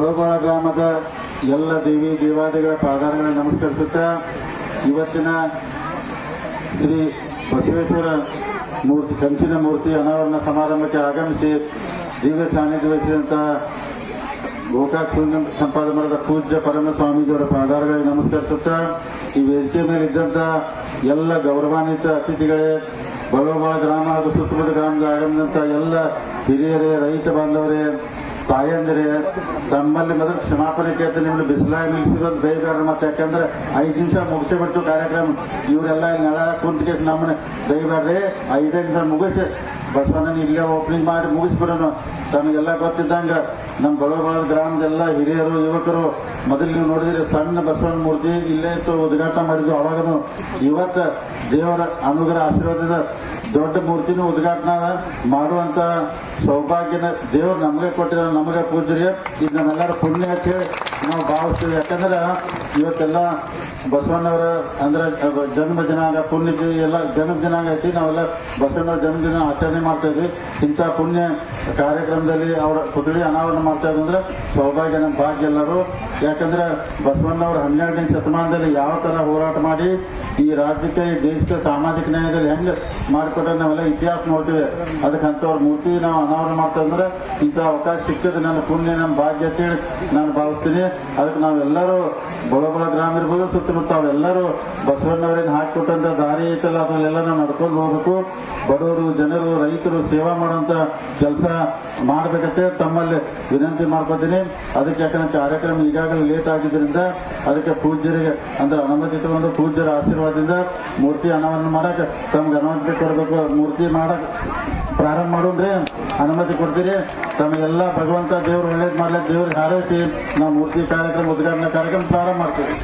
ಬಡೋಬಾಳ ಗ್ರಾಮದ ಎಲ್ಲ ದೇವಿ ದೇವಾದಿಗಳ ಪಾದಾರಗಳನ್ನು ನಮಸ್ಕರಿಸುತ್ತಾ ಇವತ್ತಿನ ಶ್ರೀ ಬಸವೇಶ್ವರ ಮೂರ್ತಿ ಕಂಚಿನ ಮೂರ್ತಿ ಅನಾವರಣ ಸಮಾರಂಭಕ್ಕೆ ಆಗಮಿಸಿ ದಿವ್ಯ ಸಾನ್ನಿಧ್ಯ ವಹಿಸಿದಂತಹ ಗೋಕಾಕ್ ಶೂನ್ಯ ಸಂಪಾದನೆ ಮಾಡಿದ ಪೂಜ್ಯ ಪರಮ ಸ್ವಾಮೀಜಿಯವರ ಪಾದಾರಗಳಿಗೆ ನಮಸ್ಕರಿಸುತ್ತಾ ಈ ವೇದಿಕೆ ಮೇಲೆ ಇದ್ದಂತ ಎಲ್ಲ ಗೌರವಾನ್ವಿತ ಅತಿಥಿಗಳೇ, ಬಡೋಬಾಳ ಗ್ರಾಮ ಹಾಗೂ ಸುತ್ತಮುತ್ತ ಗ್ರಾಮದ ಆಗಮಿಸಿದಂತ ಎಲ್ಲ ಹಿರಿಯರೇ, ರೈತ ಬಾಂಧವರೇ, ತಾಯಂದಿರೇ, ತಮ್ಮಲ್ಲಿ ಮೊದಲು ಕ್ಷಮಾಪಣೆ ಕೇಳ್ತೀನಿ. ನಿಮ್ಮನ್ನು ಬಿಸಿಲಾಗಿ ನಿಲ್ಲಿಸಿದಂತ ದಯಬೇಡ್ರಿ. ಮತ್ತೆ ಯಾಕಂದ್ರೆ 5 ನಿಮಿಷ ಮುಗಿಸಿಬಿಟ್ಟು ಕಾರ್ಯಕ್ರಮ ಇವರೆಲ್ಲ ನೆಲ ಕುಂತಿಗೆ ನಮ್ಮನ್ನ ದಯಬೇಡ್ರಿ. 5 ನಿಮಿಷ ಮುಗಿಸಿ ಬಸವಣ್ಣನ ಇಲ್ಲೇ ಓಪನಿಂಗ್ ಮಾಡಿ ಮುಗಿಸ್ಬಿಡೋಣ. ತಮಗೆಲ್ಲ ಗೊತ್ತಿದ್ದಂಗ ನಮ್ಮ ಬಡೋಬಾಳ ಗ್ರಾಮದ ಎಲ್ಲ ಹಿರಿಯರು, ಯುವಕರು ಮೊದಲು ನೀವು ನೋಡಿದ್ರೆ ಸಣ್ಣ ಬಸವಣ್ಣ ಮೂರ್ತಿ ಇಲ್ಲೇ ಇತ್ತು, ಉದ್ಘಾಟನೆ ಮಾಡಿದ್ವು. ಅವಾಗನು ಇವತ್ತು ದೇವರ ಅನುಗ್ರಹ ಆಶೀರ್ವಾದದ ದೊಡ್ಡ ಮೂರ್ತಿನೂ ಉದ್ಘಾಟನಾ ಮಾಡುವಂತ ಸೌಭಾಗ್ಯನ ದೇವರು ನಮಗೆ ಕೊಟ್ಟಿದ್ದಾರೆ. ನಮಗೆ ಪೂಜ್ಯರಿಗೆ ಇದು ನಮ್ಮೆಲ್ಲರ ಪುಣ್ಯ ಅಂತ ಹೇಳಿ ನಾವು ಭಾವಿಸ್ತೀವಿ. ಯಾಕಂದ್ರೆ ಇವತ್ತೆಲ್ಲ ಬಸವಣ್ಣವರ ಅಂದ್ರೆ ಜನ್ಮ ದಿನಾಂಗ ಪುಣ್ಯ ಎಲ್ಲ ಜನ್ಮ ದಿನಾಂಗ ಐತಿ. ನಾವೆಲ್ಲ ಬಸವಣ್ಣವ್ರ ಜನ್ಮದಿನ ಆಚರಣೆ ಮಾಡ್ತಾ ಇದ್ವಿ. ಇಂಥ ಪುಣ್ಯ ಕಾರ್ಯಕ್ರಮದಲ್ಲಿ ಅವರ ಪುತ್ಳಿ ಅನಾವರಣ ಮಾಡ್ತಾ ಇದ್ರು ಅಂದ್ರೆ ಸೌಭಾಗ್ಯ ನಮ್ಮ ಭಾಗ್ಯ ಎಲ್ಲರೂ. ಯಾಕಂದ್ರೆ ಬಸವಣ್ಣವ್ರ 12ನೇ ಶತಮಾನದಲ್ಲಿ ಯಾವ ತರ ಹೋರಾಟ ಮಾಡಿ ಈ ರಾಜ್ಯಕ್ಕೆ, ಈ ದೇಶಕ್ಕೆ ಸಾಮಾಜಿಕ ನ್ಯಾಯದಲ್ಲಿ ಹೆಂಗ್ ಮಾಡಿಕೊಟ್ರೆ ನಾವೆಲ್ಲ ಇತಿಹಾಸ ನೋಡ್ತೀವಿ. ಅದಕ್ಕೆ ಅಂಥವ್ರ ಮೂರ್ತಿ ನಾವು ಅನಾವರಣ ಮಾಡ್ತಾ ಅಂದ್ರೆ ಇಂಥ ಅವಕಾಶ ಸಿಕ್ಕಿದ್ರೆ ನನ್ನ ಪುಣ್ಯ, ನಮ್ಮ ಭಾಗ್ಯ ಅಂತೇಳಿ ನಾನು ಭಾವಿಸ್ತೀನಿ. ಅದಕ್ಕೆ ನಾವೆಲ್ಲರೂ ಬಡೋಬಾಳ ಗ್ರಾಮ ಇರ್ಬೋದು, ಸುತ್ತಮುತ್ತ ಅವೆಲ್ಲರೂ ಬಸವಣ್ಣವರೇನು ಹಾಕಿಕೊಟ್ಟಂತ ದಾರಿ ಐತಲ್ಲ ಅದನ್ನೆಲ್ಲ ನಾವು ನಡ್ಕೊಂಡು ಹೋಗ್ಬೇಕು. ಬಡವರು, ಜನರು, ರೈತರು ಸೇವಾ ಮಾಡುವಂತ ಕೆಲಸ ಮಾಡಬೇಕಂತೆ ತಮ್ಮಲ್ಲಿ ವಿನಂತಿ ಮಾಡ್ಕೊತೀನಿ. ಅದಕ್ಕೆ ಯಾಕಂದ್ರೆ ಕಾರ್ಯಕ್ರಮ ಈಗಾಗಲೇ ಲೇಟ್ ಆಗಿದ್ದರಿಂದ ಅದಕ್ಕೆ ಪೂಜ್ಯರಿಗೆ ಅಂದ್ರೆ ಅನುಮತಿ ತಗೊಂಡು ಪೂಜ್ಯರ ಆಶೀರ್ವಾದದಿಂದ ಮೂರ್ತಿ ಅನಾವರಣ ಮಾಡಕ್ ತಮ್ಗೆ ಅನುಮತಿ ಕೊಡಬೇಕು. ಮೂರ್ತಿ ಮಾಡಕ್ ಪ್ರಾರಂಭ ಮಾಡೋಣ್ರಿ, ಅನುಮತಿ ಕೊಡ್ತೀರಿ. ತಮಗೆಲ್ಲ ಭಗವಂತ ದೇವ್ರು ಒಳ್ಳೇದು ಮಾಡ್ಲಿ, ದೇವ್ರಿಗೆ ಹಾರೈಸಿ ನಾವು ಮೂರ್ತಿ ಕಾರ್ಯಕ್ರಮ ಉದ್ಘಾಟನಾ ಕಾರ್ಯಕ್ರಮ ಪ್ರಾರಂಭ ಮಾಡ್ತೀವಿ.